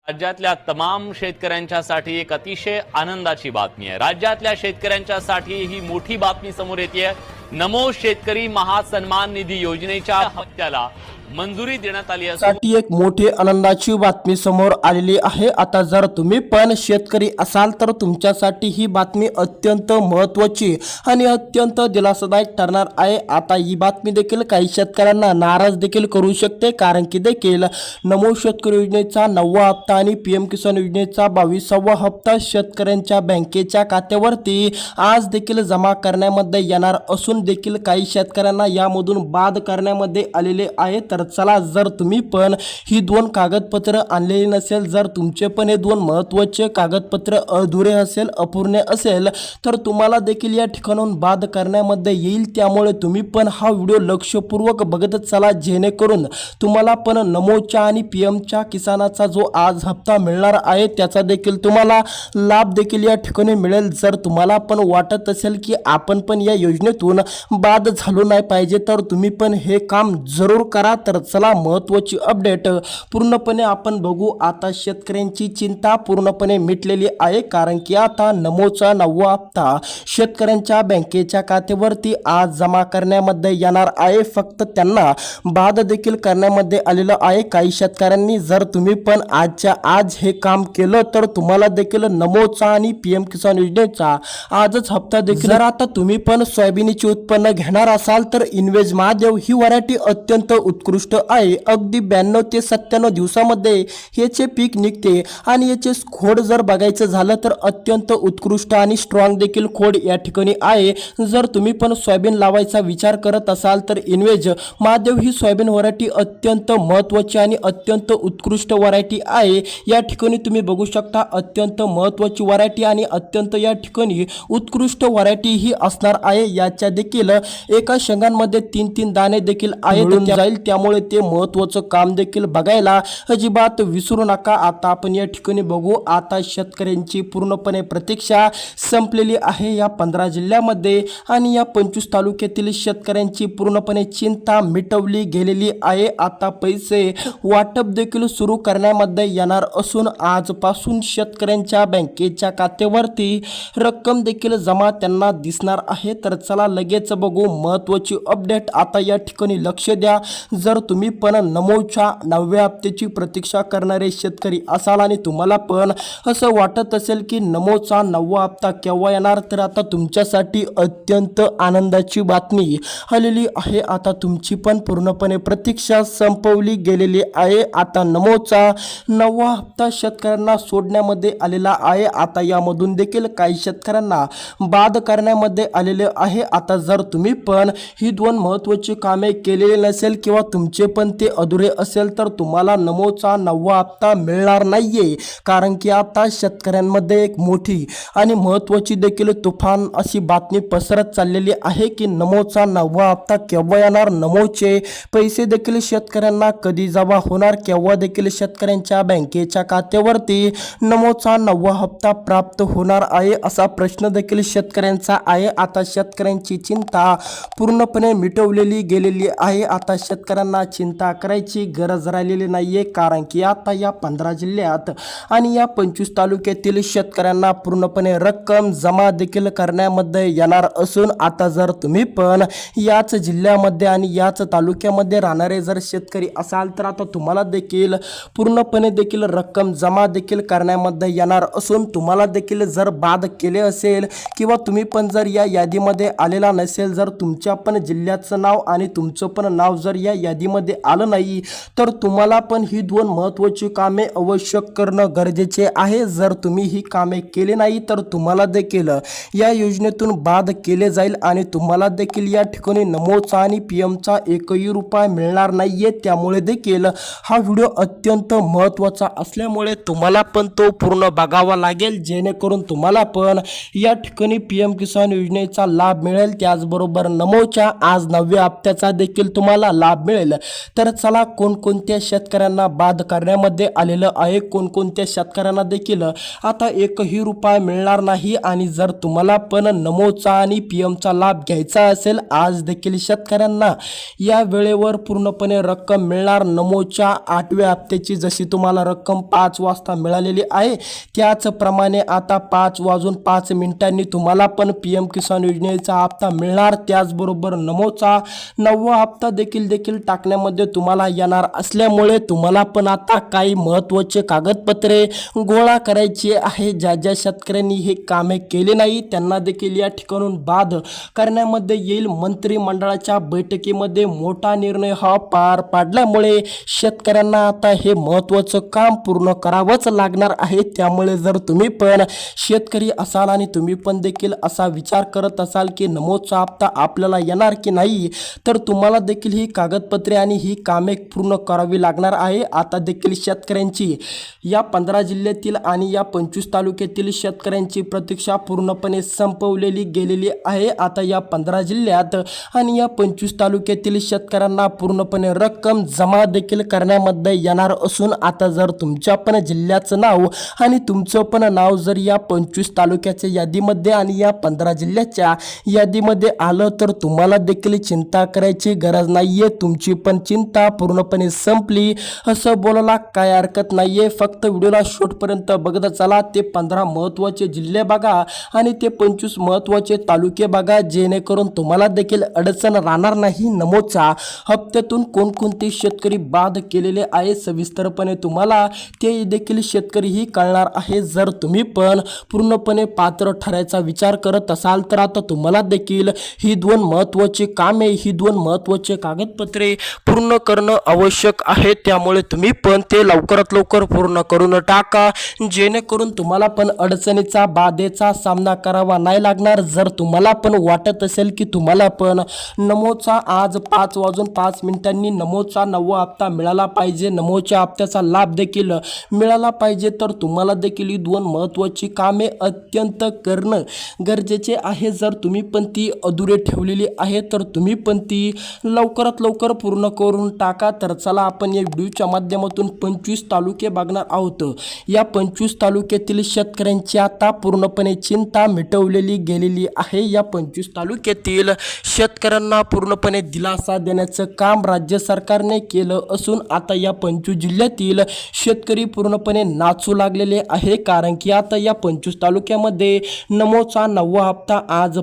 राज्यातल्या तमाम शेतकऱ्यांच्यासाठी एक अतिशय आनंदाची बातमी आहे। राज्यातल्या शेतकऱ्यांच्यासाठी ही मोठी बातमी समोर येते। नमो शेतकरी महासन्मान निधी योजनेच्या हप्त्याला मंजुरी देण्यात आली साठी एक मोठी आनंदाची बातमी समोर आलेली आहे। आता जर तुम्ही पण शेतकरी असाल तर तुमच्यासाठी ही बातमी अत्यंत महत्त्वाची आणि अत्यंत दिलासादायक ठरणार आहे। आता ही बातमी देखील काही शेतकऱ्यांना नाराज देखील करू शकते, कारण की देखील नमो शेतकरी योजनेचा 9वा हप्ता आणि पीएम किसान योजनेचा 22वा हप्ता शेतकऱ्यांच्या बँकेच्या खात्यावरती आज देखील जमा करण्यामध्ये येणार असून देखील काही शेतकऱ्यांना यामधून बाद करण्यामध्ये आलेले आहे। तर चला, जर तुम्ही पण ही दोन कागदपत्र आणलेली नसेल, जर तुमचे पण हे दोन महत्त्वाचे कागदपत्र अधुरे असेल, अपूर्ण असेल, तर तुम्हाला देखील या ठिकाणाहून बाद करण्यामध्ये येईल। त्यामुळे तुम्ही पण हा व्हिडिओ लक्षपूर्वक बघत चला, जेणेकरून तुम्हाला पण नमोच्या आणि पीएमच्या किसानाचा जो आज हप्ता मिळणार आहे त्याचा देखील तुम्हाला लाभ देखील या ठिकाणी मिळेल। जर तुम्हाला पण वाटत असेल की आपण पण या योजनेतून बाद झालो नाही पाहिजे, तर तुम्ही पण हे काम जरूर करा। तर चला, महत्त्वाची अपडेट पूर्णपणे आपण बघू। आता शेतकऱ्यांची चिंता पूर्णपणे मिटलेली आहे, कारण की आता नमोचा 9वा हप्ता शेतकऱ्यांच्या बँकेच्या खात्यावरती आज जमा करण्यामध्ये येणार आहे। फक्त त्यांना बाद देखील करण्यामध्ये आलेलं आहे काही शेतकऱ्यांनी। जर तुम्ही पण आजच्या आज हे काम केलं तर तुम्हाला देखील नमोचा आणि पीएम किसान योजनेचा आजच हप्ता देखील। जर आता तुम्ही पण सोयाबीनचे उत्पन्न घेणार असाल तर इन्वेज महादेव ही व्हरायटी अत्यंत उत्कृष्ट आहे। अगदी 92 ते 97 दिवसामध्ये याचे पीक निघते आणि याचे खोड जर बघायचं झालं तर अत्यंत उत्कृष्ट आणि स्ट्रॉंग देखील खोड या ठिकाणी आहे। जर तुम्ही पण सोयाबीन लावायचा विचार करत असाल तर इन्वेज महादेव ही सोयाबीन व्हरायटी अत्यंत महत्त्वाची आणि अत्यंत उत्कृष्ट व्हरायटी आहे। या ठिकाणी तुम्ही बघू शकता, अत्यंत महत्त्वाची व्हरायटी आणि अत्यंत या ठिकाणी उत्कृष्ट व्हरायटी ही असणार आहे। याच्या देखील एका शेंगांमध्ये 3-3 दाणे देखील आहेत जाईल, त्यामुळे ते महत्त्वाचं काम देखील बघायला अजिबात विसरू नका। आता आपण या ठिकाणी बघू। आता शेतकऱ्यांची पूर्णपणे प्रतीक्षा संपलेली आहे या 15 जिल्ह्यामध्ये आणि या 25 तालुक्यातील शेतकऱ्यांची पूर्णपणे चिंता मिटवली गेलेली आहे। आता पैसे वाटप देखील सुरू करण्यामध्ये येणार असून आजपासून शेतकऱ्यांच्या बँकेच्या खात्यावरती रक्कम देखील जमा त्यांना दिसणार आहे। तर चला, लगेच बघू महत्त्वाची अपडेट। आता या ठिकाणी लक्ष द्या। जर तुम्ही पण नमोच्या 9व्या हप्त्याची प्रतीक्षा करणारे शेतकरी असाल आणि तुम्हाला पण असं वाटत असेल की नमोचा 9वा हप्ता केव्हा येणार, तर आता तुमच्यासाठी अत्यंत आनंदाची बातमी आलेली आहे। आता तुमची पण पूर्णपणे प्रतीक्षा संपवली गेलेली आहे। आता नमोचा 9वा हप्ता शेतकऱ्यांना सोडण्यामध्ये आलेला आहे। आता यामधून देखील काही शेतकऱ्यांना बाद करण्यामध्ये आलेले आहे। आता जर तुम्ही पण ही दोन महत्त्वाची कामे केलेली नसेल किंवा तुमचे पण ते अधुरे असेल तर तुम्हाला नमोचा 9वा हप्ता मिळणार नाहीये, कारण की आता शेतकऱ्यांमध्ये एक मोठी आणि महत्त्वाची देखील तुफान अशी बातमी पसरत चाललेली आहे की नमोचा 9वा हप्ता केव्हा येणार, नमोचे पैसे देखील शेतकऱ्यांना कधी जमा होणार, केव्हा देखील शेतकऱ्यांच्या बँकेच्या खात्यावरती नमोचा 9वा हप्ता प्राप्त होणार आहे, असा प्रश्न देखील शेतकऱ्यांचा आहे। आता शेतकऱ्यांची चिंता पूर्णपणे मिटवलेली गेलेली आहे। आता शेतकऱ्यांना चिंता करायची गरज राहिलेली नाहीये, कारण की आता या 15 जिल्ह्यात आणि या 25 तालुक्यातील शेतकऱ्यांना पूर्णपणे रक्कम जमा देखील करण्यामध्ये येणार असून आता जर तुम्ही पण याच जिल्ह्यामध्ये आणि याच तालुक्यामध्ये राहणारे जर शेतकरी असाल तर आता तुम्हाला देखील पूर्णपणे देखील रक्कम जमा देखील करण्यामध्ये येणार असून तुम्हाला देखील जर बाद केले असेल किंवा तुम्ही पण जर या यादीमध्ये आलेला नसेल, जर तुमच्या पण जिल्ह्याचं नाव आणि तुमचं पण नाव जर या यादीमध्ये आलं नाही, तर तुम्हाला पण ही दोन महत्त्वाची कामे अवश्य करणं गरजेचे आहे। जर तुम्ही ही कामे केली नाही तर तुम्हाला देखील या योजनेतून बाद केले जाईल आणि तुम्हाला देखील या ठिकाणी नमोचा आणि पीएमचा एकही रुपया मिळणार नाहीये। त्यामुळे देखील हा व्हिडिओ अत्यंत महत्त्वाचा असल्यामुळे तुम्हाला पण तो पूर्ण बघावा लागेल, जेणेकरून तुम्हाला पण या ठिकाणी पीएम किसान योजनेचा लाभ मिळेल। त्याचबरोबर नमोच्या आज 9व्या हप्त्याचा देखील तुम्हाला लाभ मिळेल। मिळेल. तर चला कोणकोणत्या शेतकऱ्यांना बाद करण्यामध्ये आलेलं आहे, कोणकोणत्या शेतकऱ्यांना देखील आता एकही रुपया मिळणार नाही. आणि जर तुम्हाला पण नमोचा आणि पीएमचा लाभ घ्यायचा असेल, आज देखील शेतकऱ्यांना या वेळेवर पूर्णपणे रक्कम मिळणार. नमोच्या 8व्या हप्त्याची जशी तुम्हाला रक्कम 5 वाजता मिळालेली आहे, त्याचप्रमाणे आता 5:05 तुम्हाला पण पीएम किसान योजनेचा हप्ता मिळणार. त्याचबरोबर नमोचा 9वा हप्ता देखील टाकण्यामध्ये तुम्हाला येणार असल्यामुळे तुम्हाला पण आता काही महत्त्वाचे कागदपत्रे गोळा करायची आहे. ज्या शेतकऱ्यांनी हे कामे केले नाही त्यांना देखील या ठिकाणून बाद करण्यामध्ये येईल. मंत्रिमंडळाच्या बैठकीमध्ये मोठा निर्णय हा पार पाडल्यामुळे शेतकऱ्यांना आता हे महत्त्वाचं काम पूर्ण करावंच लागणार आहे. त्यामुळे जर तुम्ही पण शेतकरी असाल आणि तुम्ही पण देखील असा विचार करत असाल की नमोचा हप्ता आपल्याला येणार की नाही, तर तुम्हाला देखील ही कागदपत्रे आणि ही कामे पूर्ण करावी लागणार आहे. आता देखील शेतकऱ्यांची या 15 जिल्ह्यातील आणि या 25 तालुक्यातील शेतकऱ्यांची प्रतीक्षा पूर्णपणे संपवलेली गेलेली आहे. आता या 15 जिल्ह्यात आणि या 25 तालुक्यातील शेतकऱ्यांना पूर्णपणे रक्कम जमा देखील करण्यामध्ये येणार असून आता जर तुमच्या पण जिल्ह्याचं नाव आणि तुमचं पण नाव जर या 25 तालुक्याच्या यादीमध्ये आणि या 15 जिल्ह्याच्या यादीमध्ये आलं तर तुम्हाला देखील चिंता करायची गरज नाहीये. तुमची पण चिंता पूर्णपणे संपली असं बोलायला काय हरकत नाहीये. फक्त व्हिडिओला शेवटपर्यंत बघत चला. ते 15 महत्त्वाचे जिल्हे बघा आणि ते 25 महत्त्वाचे तालुके बघा, जेणेकरून तुम्हाला देखील अडचण राहणार नाही. नमोचा हप्त्यातून कोणकोणते शेतकरी बाद केलेले आहे सविस्तरपणे तुम्हाला ते देखील शेतकरीही कळणार आहे. जर तुम्ही पण पूर्णपणे पात्र ठरायचा विचार करत असाल तर आता तुम्हाला देखील ही 2 महत्त्वाची कामे, ही 2 महत्त्वाचे कागदपत्रे पूर्ण करणं आवश्यक आहे. त्यामुळे तुम्ही पण ते लवकरात लवकर पूर्ण करून टाका, जेणेकरून तुम्हाला पण अडचणीचा बाधेचा सामना करावा नाही लागणार. जर तुम्हाला पण वाटत असेल की तुम्हाला पण नमोचा आज 5:05 नमोचा 9वा हप्ता मिळाला पाहिजे, नमोच्या हप्त्याचा लाभ देखील मिळाला पाहिजे, तर तुम्हाला देखील ही 2 महत्त्वाची कामे अत्यंत करणं गरजेचे आहे. जर तुम्ही पण ती अधुरे ठेवलेली आहे तर तुम्ही पण ती लवकरात लवकर पूर्ण करून टाका. तर चला आपण या व्हिडिओच्या माध्यमातून 25 तालुके बघणार आहोत. या 25 तालुक्यातील शेतकऱ्यांची आता पूर्णपणे चिंता मिटवलेली गेलेली आहे. या 25 तालुक्यातील शेतकऱ्यांना पूर्णपणे दिलासा देण्याचं काम राज्य सरकारने केलं असून आता या 25 जिल्ह्यातील शेतकरी पूर्णपणे नाचू लागलेले आहे. कारण की आता या 25 तालुक्यामध्ये नमोचा 9वा हप्ता आज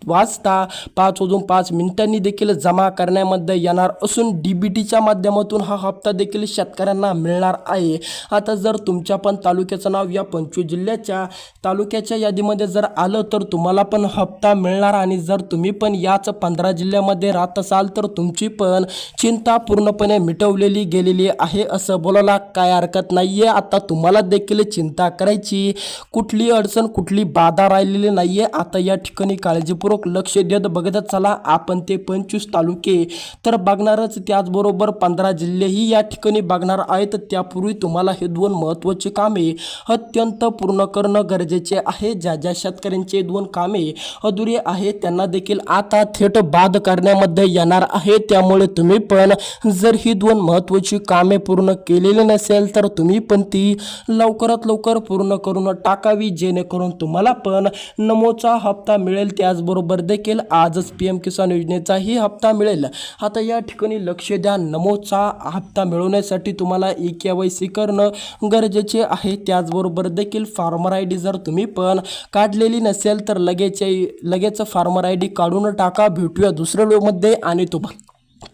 5:05 देखील जमा करण्यामध्ये येणार असून डीबीटीच्या माध्यमातून हा हप्ता देखील शेतकऱ्यांना मिळणार आहे. आता जर तुमच्या पण तालुक्याचं नाव या 25 जिल्ह्याच्या तालुक्याच्या यादीमध्ये जर आलं तर तुम्हाला पण हप्ता मिळणार. आणि जर तुम्ही पण याच 15 जिल्ह्यामध्ये राहत असाल तर तुमची पण चिंता पूर्णपणे मिटवलेली गेलेली आहे असं बोलायला काय हरकत नाहीये. आता तुम्हाला देखील चिंता करायची कुठली अडचण, कुठली बाधा राहिलेली नाहीये. आता या ठिकाणी काळजीपूर्वक लक्ष देत बघत चला. आपण ते 25 तालुके तर बघणारच, त्याचबरोबर 15 जिल्हेही या ठिकाणी बघणार आहेत. त्यापूर्वी तुम्हाला हे 2 महत्त्वाचे कामे अत्यंत पूर्ण करणं गरजेचे आहे. ज्या शेतकऱ्यांचे 2 कामे अधुरे आहेत त्यांना देखील आता थेट बाद करण्यामध्ये येणार आहे. त्यामुळे तुम्ही पण जर ही 2 महत्त्वाची कामे पूर्ण केलेली नसेल तर तुम्ही पण ती लवकरात लवकर पूर्ण करून टाकावी, जेणेकरून तुम्हाला पण नमोचा हप्ता मिळेल. त्याचबरोबर देखील आजच पीएम किसान योजनेचाही हप्ता मिळेल. आता या ठिकाणी लक्ष द्या. नमोचा हप्ता मिळवण्यासाठी तुम्हाला KYC करणं गरजेचे आहे. त्याचबरोबर देखील फार्मर ID जर तुम्ही पण काढलेली नसेल तर लगेच फार्मर ID काढून टाका. भेटूया दुसऱ्या व्हिडिओमध्ये. आणि तुम्हाला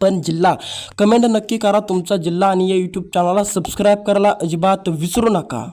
पण जिल्हा कमेंट नक्की करा तुमचा जिल्हा आणि या यूट्यूब चॅनलला सबस्क्राईब करायला अजिबात विसरू नका.